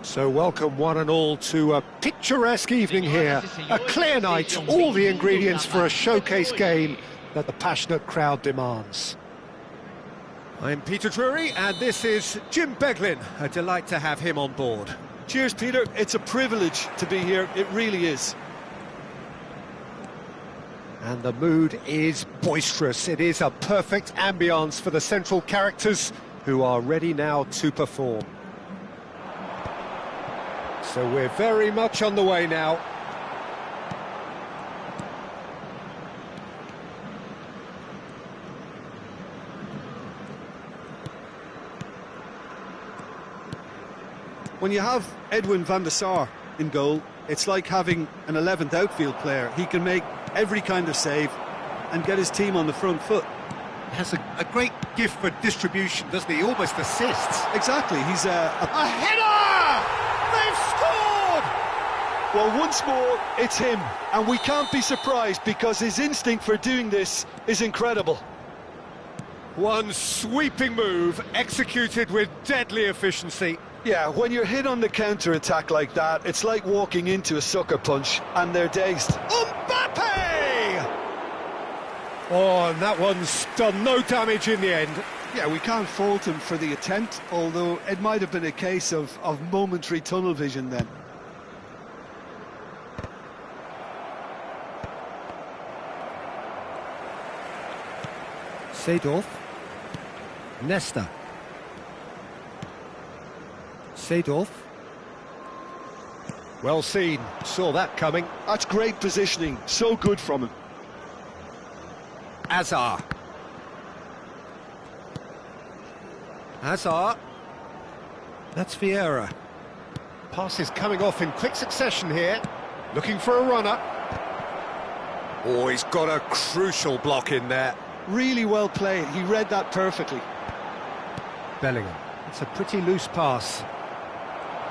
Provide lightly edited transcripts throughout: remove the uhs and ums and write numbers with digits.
So welcome one and all to a picturesque evening here, a clear night, all the ingredients for a showcase game that the passionate crowd demands. I'm Peter Drury and this is Jim Beglin, a delight to have him on board. Cheers, Peter, it's a privilege to be here, it really is. And the mood is boisterous, it is a perfect ambience for the central characters who are ready now to perform. So we're very much on the way now. When you have Edwin van der Sar in goal, it's like having an 11th outfield player. He can make every kind of save and get his team on the front foot. He has a great gift for distribution, doesn't he? He almost assists. Exactly, he's a header! They've scored! Well, once more, it's him, and we can't be surprised because his instinct for doing this is incredible. One sweeping move, executed with deadly efficiency. Yeah, when you're hit on the counter-attack like that, it's like walking into a sucker punch, and they're dazed. Mbappe! Oh, and that one's done no damage in the end. Yeah, we can't fault him for the attempt, although it might have been a case of momentary tunnel vision then. Seedorf. Nesta. Seedorf. Well seen, saw that coming. That's great positioning, so good from him. Azar. Hazard. That's Vieira. Passes coming off in quick succession here. Looking for a runner. Oh, he's got a crucial block in there. Really well played. He read that perfectly. Bellingham. It's a pretty loose pass.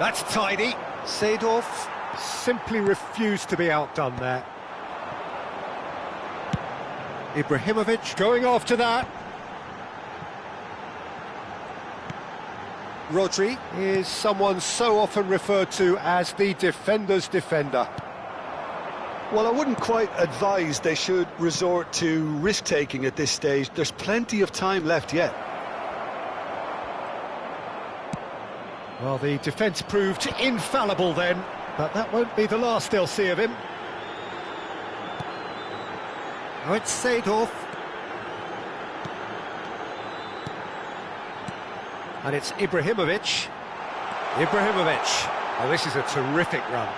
That's tidy. Seedorf simply refused to be outdone there. Ibrahimovic going after that. Rodri is someone so often referred to as the defender's defender. Well, I wouldn't quite advise they should resort to risk-taking at this stage. There's plenty of time left yet. Well, the defence proved infallible then, but that won't be the last they'll see of him. Now it's Seedorf. And it's Ibrahimovic. Ibrahimovic. Oh, this is a terrific run.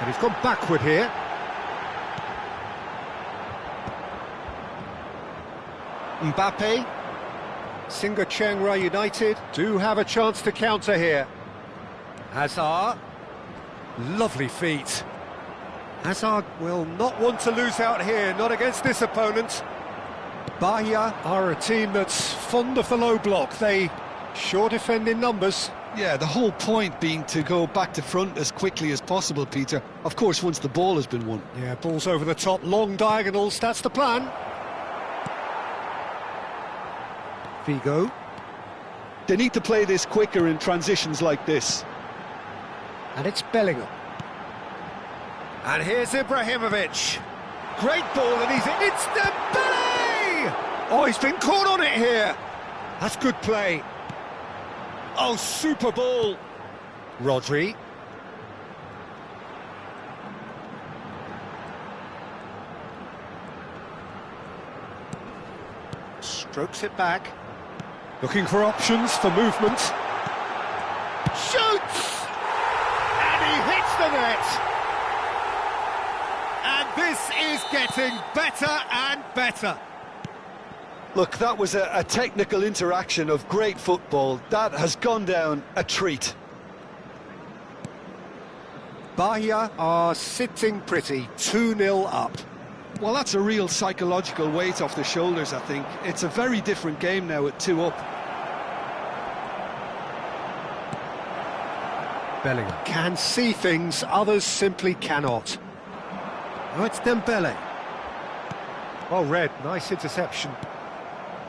And he's gone backward here. Mbappe. Singa Chiang United do have a chance to counter here. Hazard. Lovely feet. Hazard will not want to lose out here, not against this opponent. Bahia are a team that's fond of the low block. They sure defend in numbers. Yeah, the whole point being to go back to front as quickly as possible, Peter. Of course, once the ball has been won. Yeah, ball's over the top, long diagonals, that's the plan. Figo. They need to play this quicker in transitions like this. And it's Bellingham. And here's Ibrahimovic. Great ball, and it's Dembele! Oh, he's been caught on it here. That's good play. Oh, super ball. Rodri. Strokes it back. Looking for options for movement. Shoots! And he hits the net. And this is getting better and better. Look, that was a technical interaction of great football. That has gone down a treat. Bahia are sitting pretty, 2-0 up. Well, that's a real psychological weight off the shoulders, I think. It's a very different game now at 2 up. Bellingham can see things others simply cannot. Oh, it's Dembele. Well read, nice interception.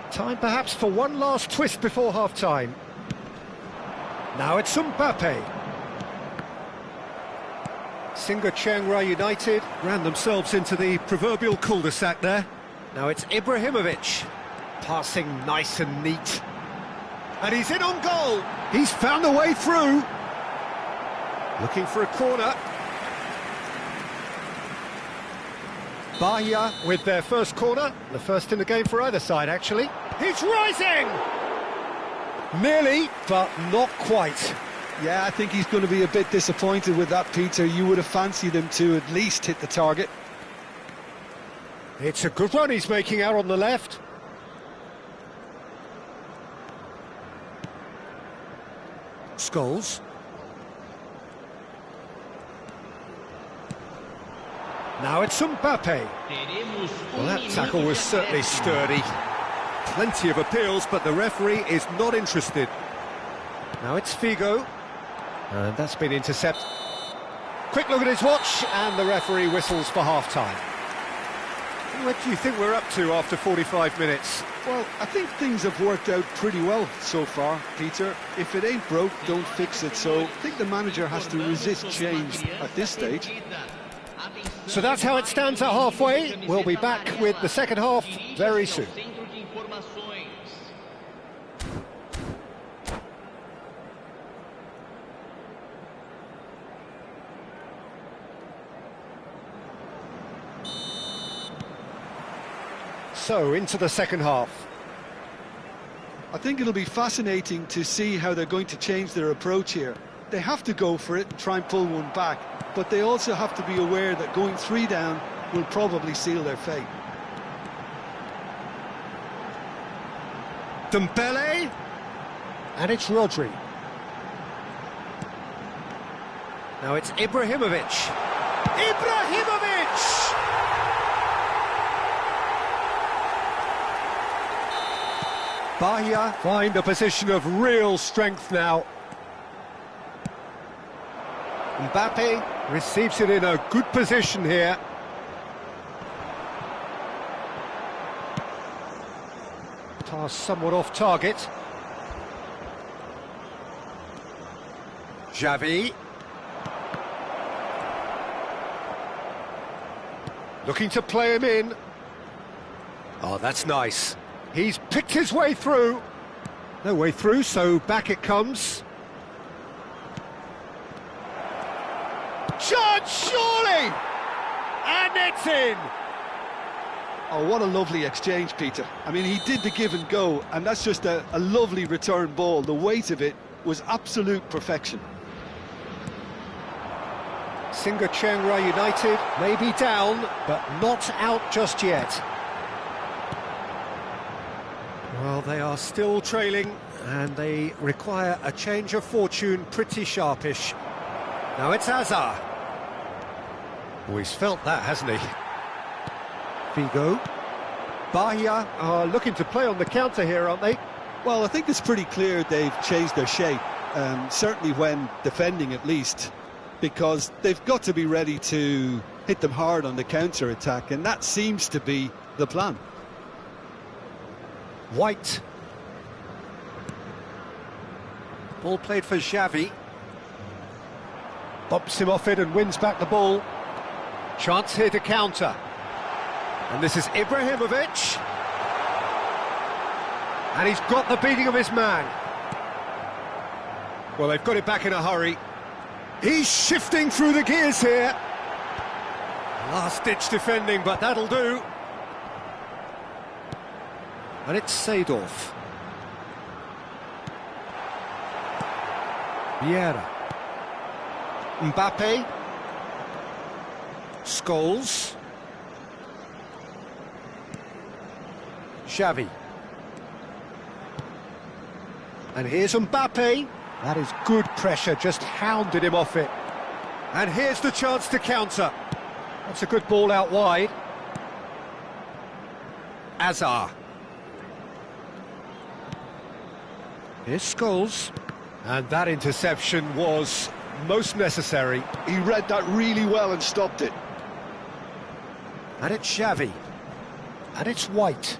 Time perhaps for one last twist before half-time. Now it's Mbappe. Singapore United ran themselves into the proverbial cul-de-sac there. Now it's Ibrahimovic. Passing nice and neat. And he's in on goal. He's found a way through. Looking for a corner. Bahia with their first corner, the first in the game for either side, actually. He's rising! Nearly, but not quite. Yeah, I think he's going to be a bit disappointed with that, Peter. You would have fancied him to at least hit the target. It's a good run he's making out on the left. Scholes. Now it's Mbappe. Well, that tackle was certainly sturdy. Plenty of appeals, but the referee is not interested. Now it's Figo. And that's been intercepted. Quick look at his watch, and the referee whistles for half-time. What do you think we're up to after 45 minutes? Well, I think things have worked out pretty well so far, Peter. If it ain't broke, don't fix it. So I think the manager has to resist change at this stage. So that's how it stands at halfway. We'll be back with the second half very soon. So, into the second half. I think it'll be fascinating to see how they're going to change their approach here. They have to go for it and try and pull one back, but they also have to be aware that going 3 down will probably seal their fate. Dembele, and it's Rodri. Now it's Ibrahimovic. Ibrahimovic! Bahia find a position of real strength now. Mbappe receives it in a good position here. Pass somewhat off target. Xavi. Looking to play him in. Oh, that's nice. He's picked his way through. No way through, so back it comes. Chance, surely! And it's in! Oh, what a lovely exchange, Peter. I mean, he did the give and go, and that's just a lovely return ball. The weight of it was absolute perfection. Singapore United may be down, but not out just yet. Well, they are still trailing, and they require a change of fortune pretty sharpish. Now it's Hazard. Oh, he's felt that, hasn't he? Figo. Bahia are looking to play on the counter here, aren't they? Well, I think it's pretty clear they've changed their shape. certainly when defending at least, because they've got to be ready to hit them hard on the counter-attack, and that seems to be the plan. White. Ball played for Xavi. Bumps him off it and wins back the ball. Chance here to counter. And this is Ibrahimovic. And he's got the beating of his man. Well, they've got it back in a hurry. He's shifting through the gears here. Last-ditch defending, but that'll do. And it's Seedorf. Vieira. Mbappe. Scholes. Xavi. And here's Mbappe. That is good pressure, just hounded him off it. And here's the chance to counter. That's a good ball out wide. Azar. Here's Scholes. And that interception was most necessary. He read that really well and stopped it. And it's Xavi. And it's White.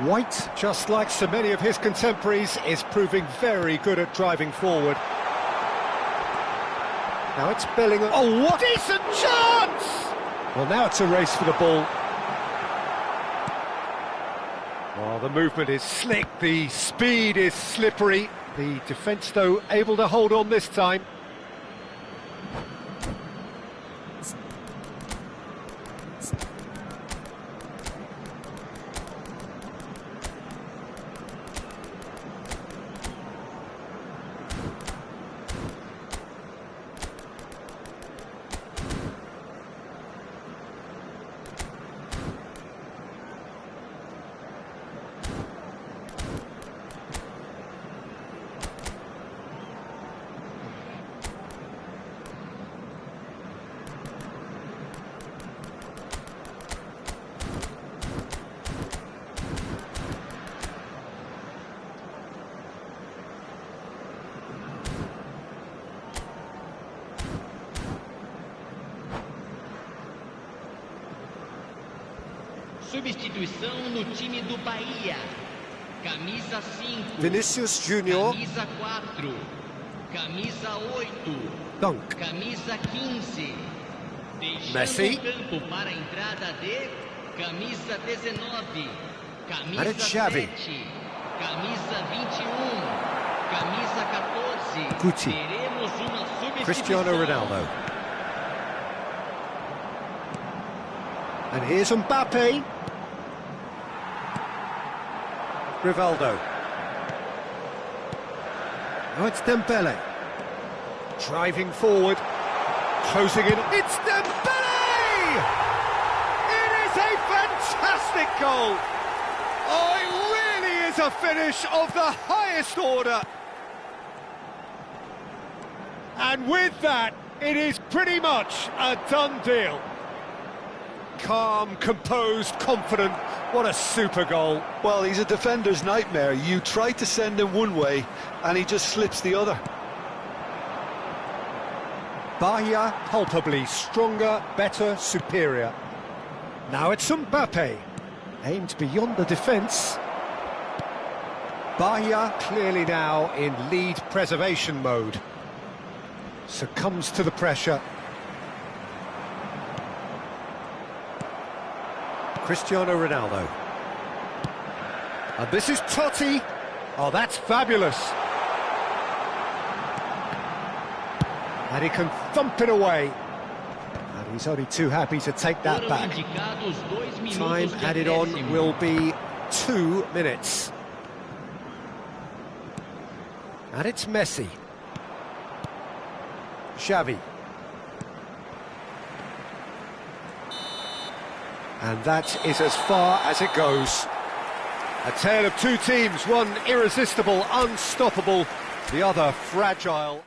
White, just like so many of his contemporaries, is proving very good at driving forward. Now it's Bellingham. Oh, what a decent chance! Well, now it's a race for the ball. Well, the movement is slick, the speed is slippery. The defence, though, able to hold on this time. Substituição no time do Bahia. Camisa 5. Vinicius Júnior. Camisa 4. Camisa 8. Dunk. Camisa 15. Deixando Messi. o campo para a entrada de camisa 19. And it's Camisa Xavi. 7. Camisa 21. Camisa 14. Guti. Teremos uma substituição. Cristiano Ronaldo. And here's Mbappe. Rivaldo. Now it's Dembele. Driving forward. Closing in. It's Dembele! It is a fantastic goal! Oh, it really is a finish of the highest order. And with that, it is pretty much a done deal. Calm, composed, confident. What a super goal. Well, he's a defender's nightmare. You try to send him one way, and he just slips the other. Bahia palpably stronger, better, superior. Now it's Mbappe. Aimed beyond the defence. Bahia clearly now in lead preservation mode. Succumbs to the pressure. Cristiano Ronaldo. And this is Totti. Oh, that's fabulous. And he can thump it away. And he's only too happy to take that back. Time added on will be 2 minutes. And it's Messi. Xavi. And that is as far as it goes. A tale of two teams, one irresistible, unstoppable, the other fragile.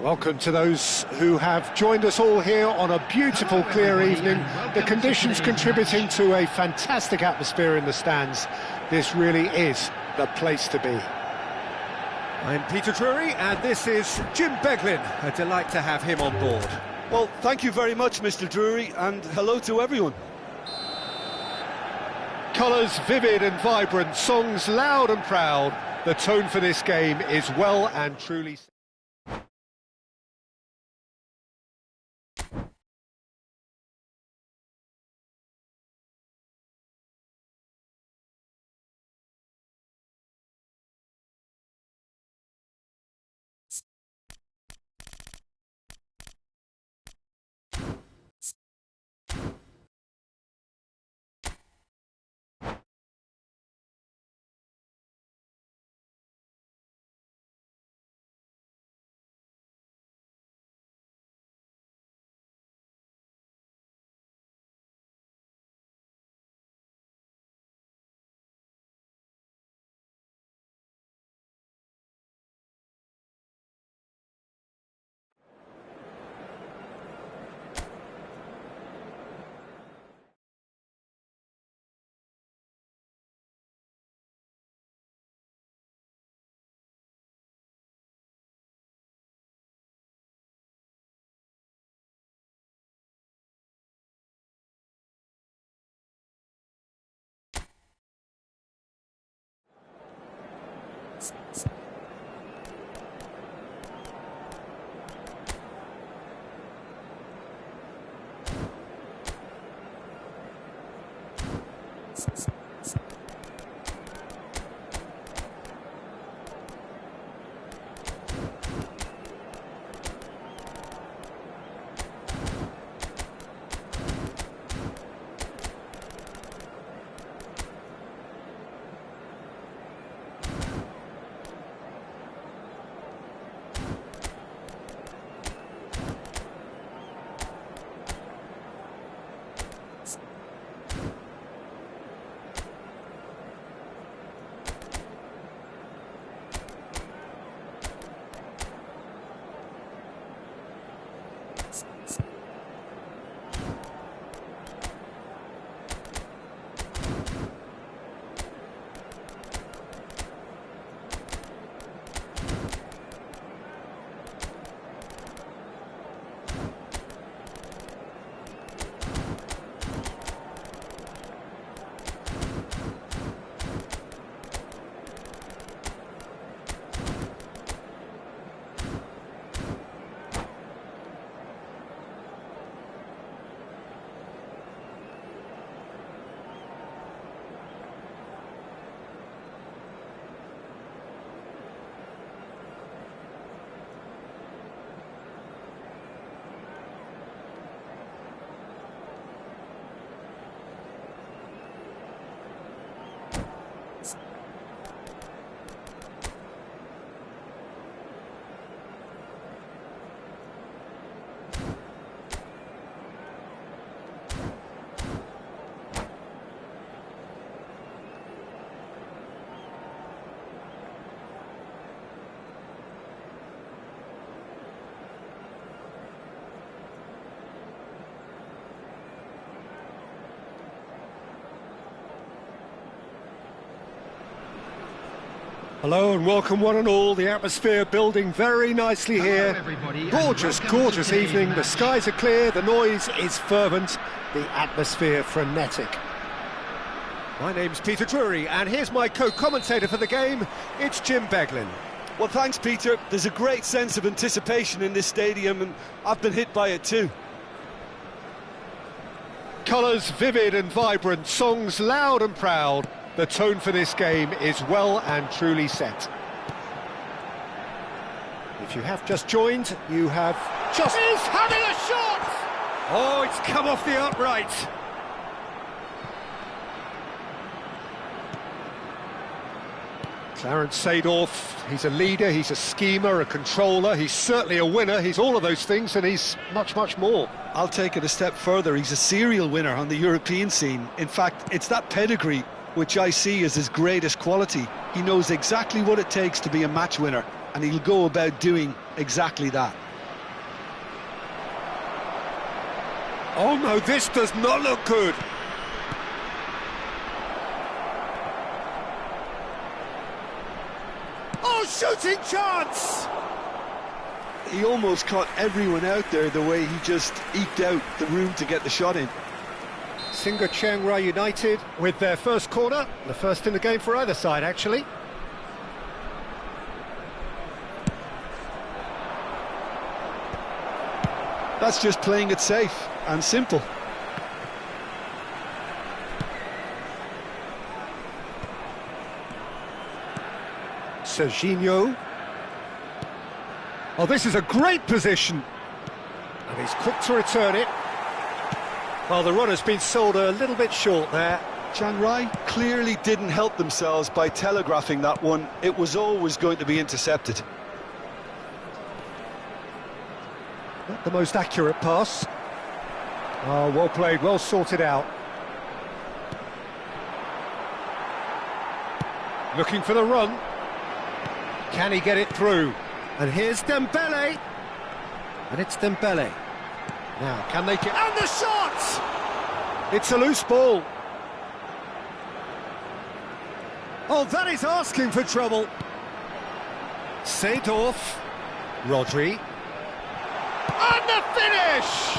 Welcome to those who have joined us all here on a beautiful, clear evening. The conditions contributing to a fantastic atmosphere in the stands. This really is the place to be. I'm Peter Drury, and this is Jim Beglin. A delight to have him on board. Well, thank you very much, Mr. Drury, and hello to everyone. Colours vivid and vibrant, songs loud and proud. The tone for this game is well and truly... Hello and welcome one and all. The atmosphere building very nicely here. Gorgeous, gorgeous evening. The skies are clear, the noise is fervent, the atmosphere frenetic. My name's Peter Drury, and here's my co-commentator for the game. It's Jim Beglin. Well, thanks, Peter. There's a great sense of anticipation in this stadium, and I've been hit by it too. Colours vivid and vibrant, songs loud and proud. The tone for this game is well and truly set. If you have just joined, you have just... He's having a shot! Oh, it's come off the upright. Clarence Seedorf, he's a leader, he's a schemer, a controller, he's certainly a winner, he's all of those things and he's much, much more. I'll take it a step further, he's a serial winner on the European scene. In fact, it's that pedigree which I see as his greatest quality. He knows exactly what it takes to be a match winner, and he'll go about doing exactly that. Oh no, this does not look good. Oh, shooting chance! He almost caught everyone out there the way he just eked out the room to get the shot in. Singa Chiang Rai United with their first corner, the first in the game for either side actually. That's just playing it safe and simple. Serginho. Oh, this is a great position. And he's quick to return it. Well, the runner's been sold a little bit short there. Chiang Rai clearly didn't help themselves by telegraphing that one. It was always going to be intercepted. Not the most accurate pass. Oh, well played, well sorted out. Looking for the run. Can he get it through? And here's Dembele. And it's Dembele. Now, can they get... And the shot! It's a loose ball. Oh, that is asking for trouble. Seedorf. Rodri. And the finish!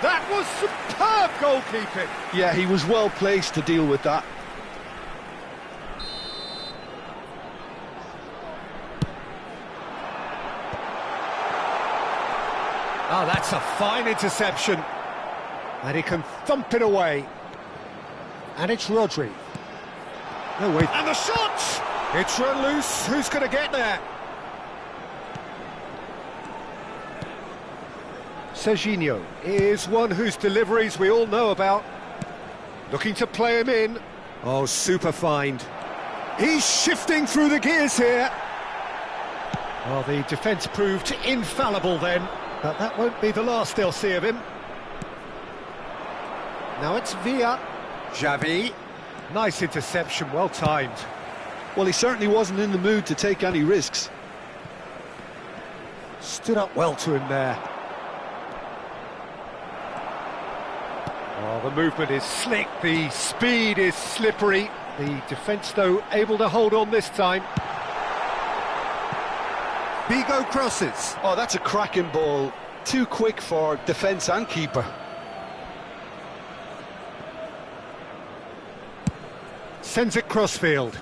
That was superb goalkeeping. Yeah, he was well placed to deal with that. Oh, that's a fine interception. And he can thump it away. And it's Rodri. No way. And the shot! It's run loose. Who's going to get there? Serginho is one whose deliveries we all know about. Looking to play him in. Oh, super find. He's shifting through the gears here. Well, the defence proved infallible then. But that won't be the last they'll see of him. Now it's Villa. Xavi. Nice interception, well timed. Well, he certainly wasn't in the mood to take any risks. Stood up well to him there. Oh, the movement is slick, the speed is slippery. The defence, though, able to hold on this time. Vigo crosses. Oh, that's a cracking ball. Too quick for defence and keeper. Sends it crossfield.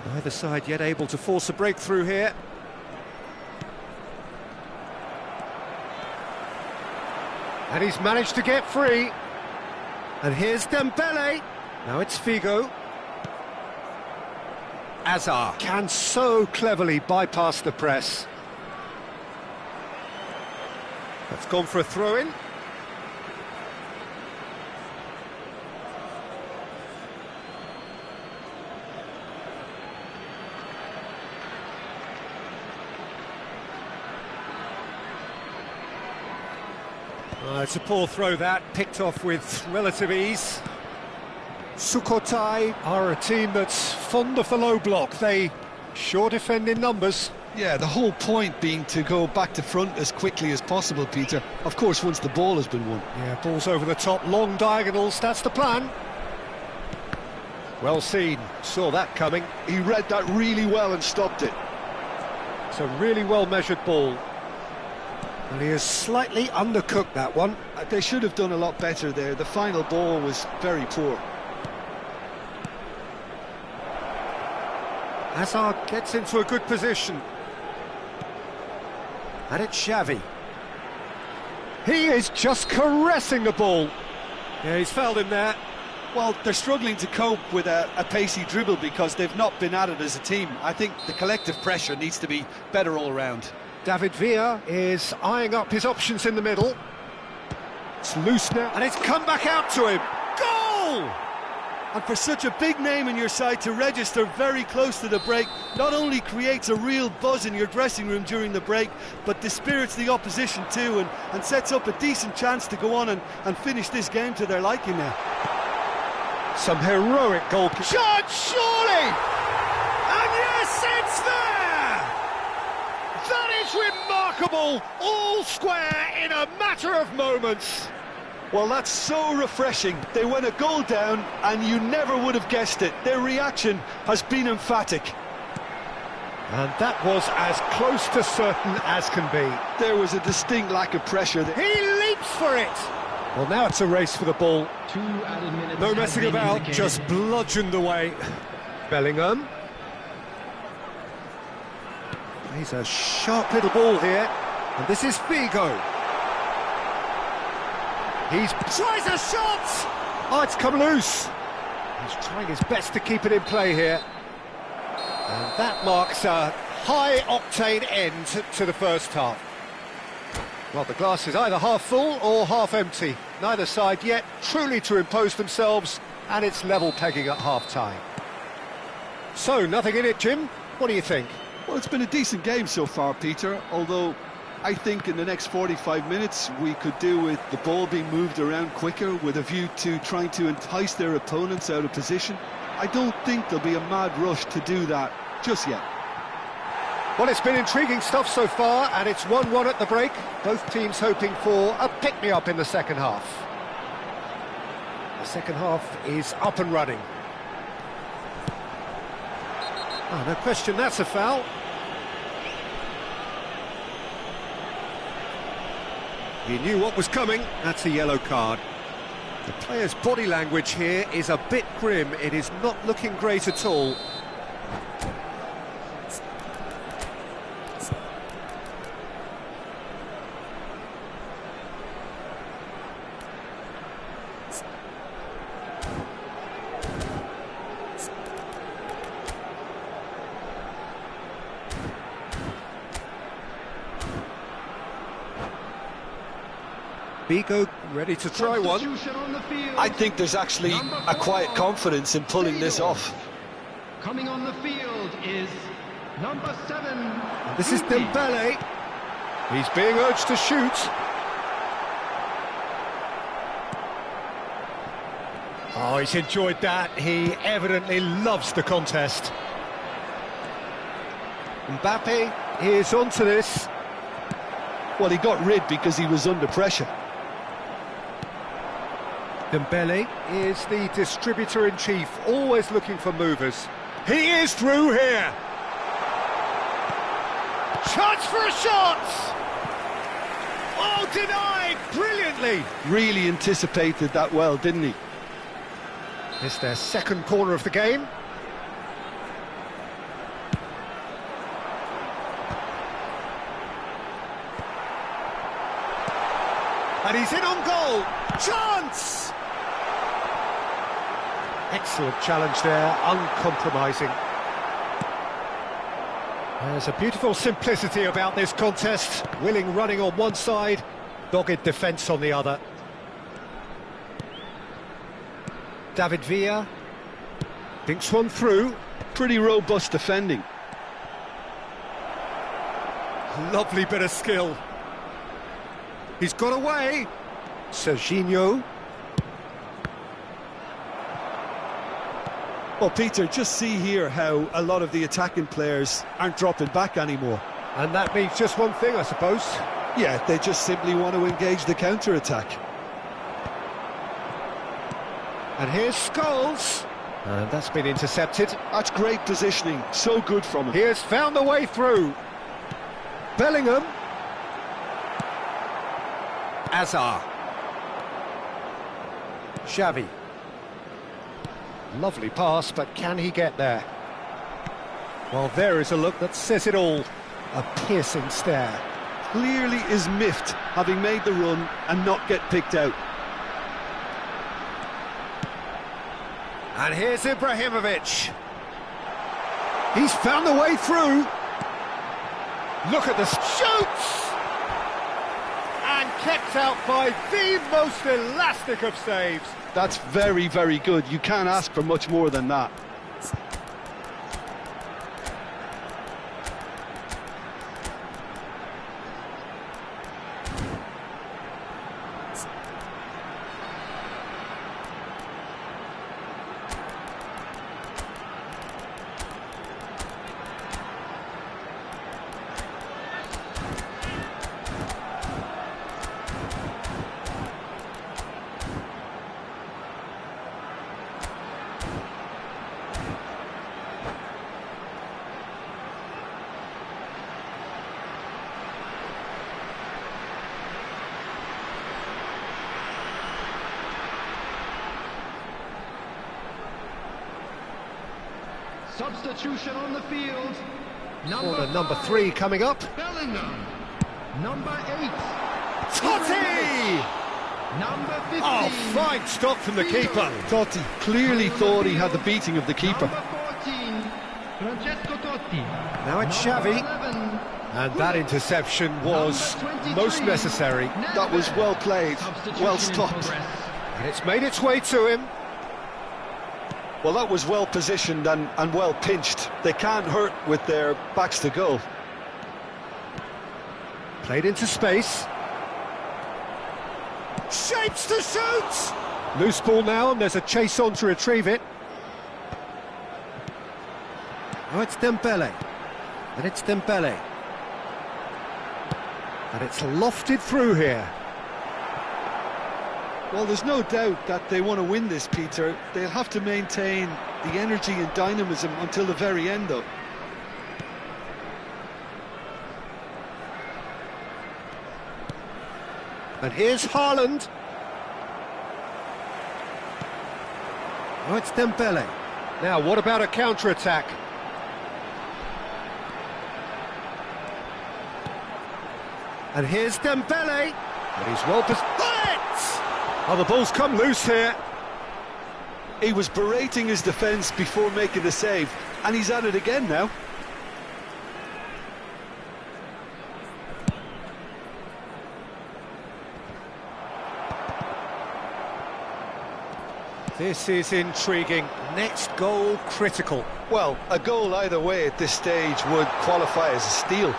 Neither side yet able to force a breakthrough here. And he's managed to get free. And here's Dembele. Now it's Figo. Azar can so cleverly bypass the press. That's gone for a throw-in. It's a poor throw that, picked off with relative ease. Sukhothai are a team that's fond of the low block. They sure defend in numbers. Yeah, the whole point being to go back to front as quickly as possible, Peter. Of course, once the ball has been won. Yeah, balls over the top, long diagonals, that's the plan. Well seen, saw that coming. He read that really well and stopped it. It's a really well-measured ball. And he has slightly undercooked that one. They should have done a lot better there. The final ball was very poor. Hazard gets into a good position. And it's Xavi. He is just caressing the ball. Yeah, he's fouled him there. Well, they're struggling to cope with a pacey dribble because they've not been at it as a team. I think the collective pressure needs to be better all round. David Villa is eyeing up his options in the middle. It's loose now, and it's come back out to him. Goal! And for such a big name in your side to register very close to the break, not only creates a real buzz in your dressing room during the break, but dispirits the opposition too, and sets up a decent chance to go on and finish this game to their liking now. Some heroic goalkeeping. Shot, surely! And yes, it's there! That is remarkable, all square in a matter of moments. Well, that's so refreshing. They went a goal down and you never would have guessed it. Their reaction has been emphatic. And that was as close to certain as can be. There was a distinct lack of pressure there. He leaps for it! Well, now it's a race for the ball. 2 added minutes. No messing about, just bludgeoned away. Bellingham. He's a sharp little ball here. And this is Figo. He tries a shot! Oh, it's come loose. He's trying his best to keep it in play here. And that marks a high-octane end to the first half. Well, the glass is either half full or half empty. Neither side yet truly to impose themselves, and it's level pegging at half-time. So, nothing in it, Jim. What do you think? Well, it's been a decent game so far, Peter, although I think in the next 45 minutes we could do with the ball being moved around quicker with a view to trying to entice their opponents out of position. I don't think there'll be a mad rush to do that just yet. Well, it's been intriguing stuff so far, and it's 1-1 at the break. Both teams hoping for a pick-me-up in the second half. The second half is up and running. Oh, no question, that's a foul. He knew what was coming. That's a yellow card. The player's body language here is a bit grim. It is not looking great at all. Figo ready to try one. I think there's actually a quiet confidence in pulling this off. Coming on the field is number 7. And this is Dembele. He's being urged to shoot. Oh, he's enjoyed that. He evidently loves the contest. Mbappe is onto this. Well, he got rid because he was under pressure. Dembele is the distributor-in-chief, always looking for movers. He is through here! Chance for a shot! Oh, denied brilliantly! Really anticipated that well, didn't he? It's their second corner of the game. And he's in on goal! Chance! Excellent challenge there, uncompromising. There's a beautiful simplicity about this contest. Willing running on one side, dogged defence on the other. David Villa thinks one through. Pretty robust defending. Lovely bit of skill. He's got away. Serginho. Well, Peter, just see here how a lot of the attacking players aren't dropping back anymore. And that means just one thing, I suppose. Yeah, they just simply want to engage the counter-attack. And here's Scholes. And that's been intercepted. That's great positioning, so good from him. He has found the way through. Bellingham. Azar. Xavi. Lovely pass, but can he get there? Well, there is a look that says it all. A piercing stare. Clearly is miffed, having made the run and not get picked out. And here's Ibrahimovic. He's found the way through. Look at the shoots! And kept out by the most elastic of saves. That's very, very good. You can't ask for much more than that. Substitution on the field. Corner number 3 coming up. Bellingham. Number 8. Totti! Number 15. Oh, fine stop from the keeper. Totti clearly thought he had the beating of the keeper. Number 14. Francesco Totti. Now it's Xavi. 11. And that interception was most necessary. That was well played, well stopped. And it's made its way to him. Well, that was well positioned and well pinched. They can't hurt with their backs to goal. Played into space. Shapes to shoot! Loose ball now, and there's a chase on to retrieve it. Oh, it's Dembele. And it's Dembele. And it's lofted through here. Well, there's no doubt that they want to win this, Peter. They'll have to maintain the energy and dynamism until the very end, though. And here's Haaland. Oh, it's Dembele. Now, what about a counter-attack? And here's Dembele. But he's well positioned. Oh, the ball's come loose here. He was berating his defence before making the save, and he's at it again now. This is intriguing. Next goal critical. Well, a goal either way at this stage would qualify as a steal.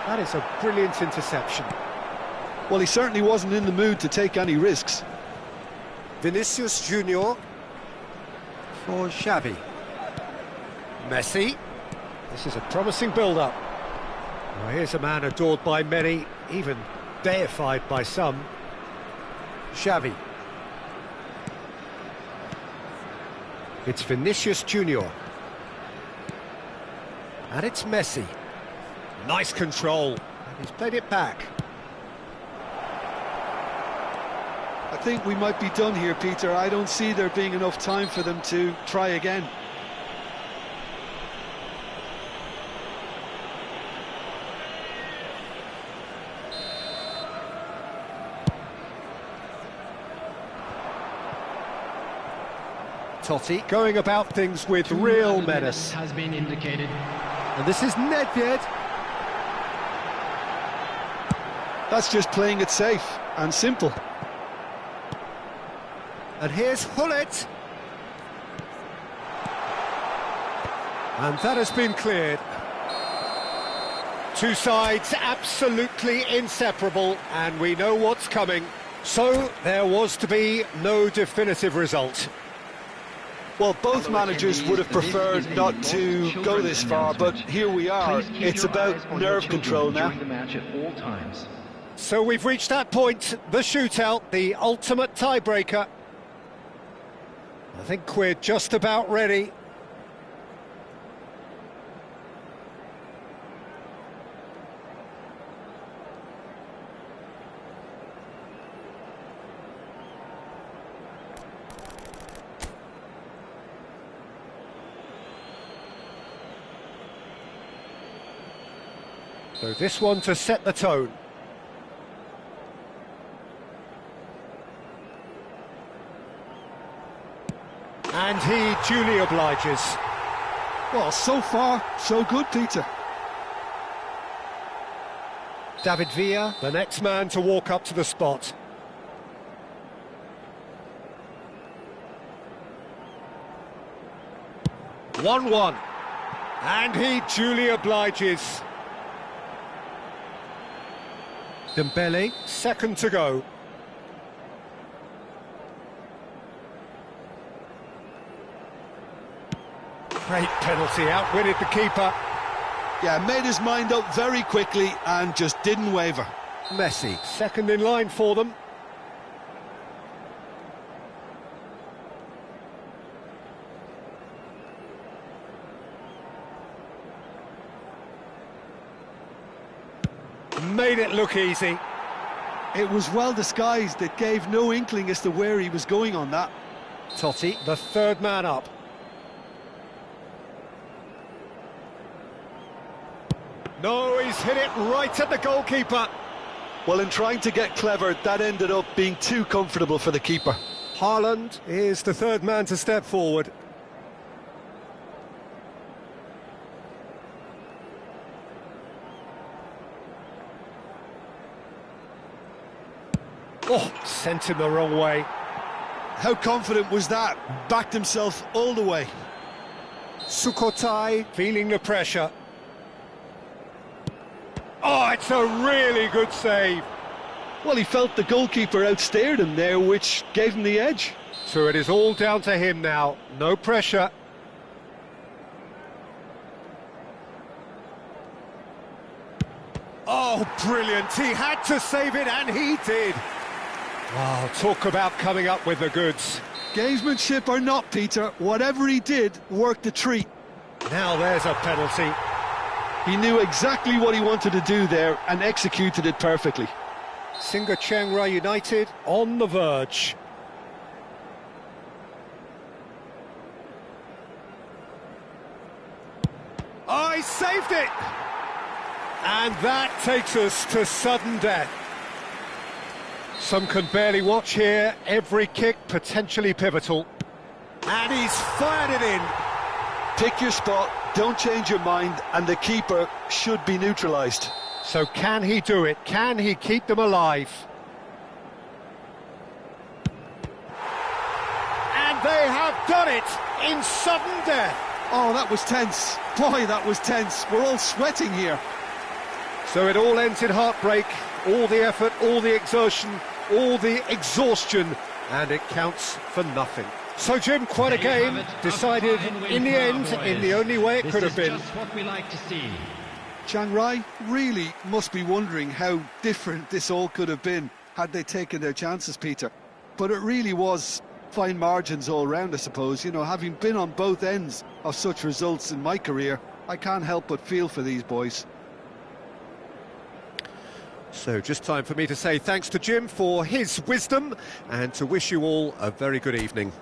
That is a brilliant interception. Well, he certainly wasn't in the mood to take any risks. Vinicius Junior for Xavi. Messi. This is a promising build-up. Well, here's a man adored by many, even deified by some. Xavi. It's Vinicius Junior. And it's Messi. Nice control. And he's played it back. I think we might be done here, Peter. I don't see there being enough time for them to try again. Totti going about things with real menace. Has been indicated. And this is Nedved. That's just playing it safe and simple. And here's Hullet. And that has been cleared. Two sides absolutely inseparable, and we know what's coming. So there was to be no definitive result. Well, both managers would have preferred not to go this far, but here we are. It's about nerve control now. So we've reached that point, the shootout, the ultimate tiebreaker. I think we're just about ready. So this one to set the tone. And he duly obliges. Well, so far, so good, Peter. David Villa, the next man to walk up to the spot. (1-1). And he duly obliges. Dembele, second to go. Great penalty, outwitted the keeper. Yeah, made his mind up very quickly and just didn't waver. Messi, second in line for them. Made it look easy. It was well disguised, it gave no inkling as to where he was going on that. Totti, the third man up. No, he's hit it right at the goalkeeper. Well, in trying to get clever, that ended up being too comfortable for the keeper. Haaland is the third man to step forward. Oh, sent him the wrong way. How confident was that? Backed himself all the way. Sukhothai feeling the pressure. Oh, it's a really good save. Well, he felt the goalkeeper outstared him there, which gave him the edge. So it is all down to him now. No pressure. Oh, brilliant. He had to save it, and he did. Wow, talk about coming up with the goods. Gamesmanship or not, Peter, whatever he did worked a treat. Now there's a penalty. He knew exactly what he wanted to do there and executed it perfectly. Singa Chiang Rai United on the verge. Oh, he saved it! And that takes us to sudden death. Some can barely watch here, every kick potentially pivotal. And he's fired it in. Pick your spot, don't change your mind, and the keeper should be neutralised. So can he do it? Can he keep them alive? And they have done it in sudden death. Oh, that was tense. Boy, that was tense. We're all sweating here. So it all ends in heartbreak, all the effort, all the exertion, all the exhaustion, and it counts for nothing. So, Jim, quite a game, decided in the end, in the only way it could have been. Just what we like to see. Chiang Rai really must be wondering how different this all could have been had they taken their chances, Peter. But it really was fine margins all round, I suppose. You know, having been on both ends of such results in my career, I can't help but feel for these boys. So just time for me to say thanks to Jim for his wisdom and to wish you all a very good evening.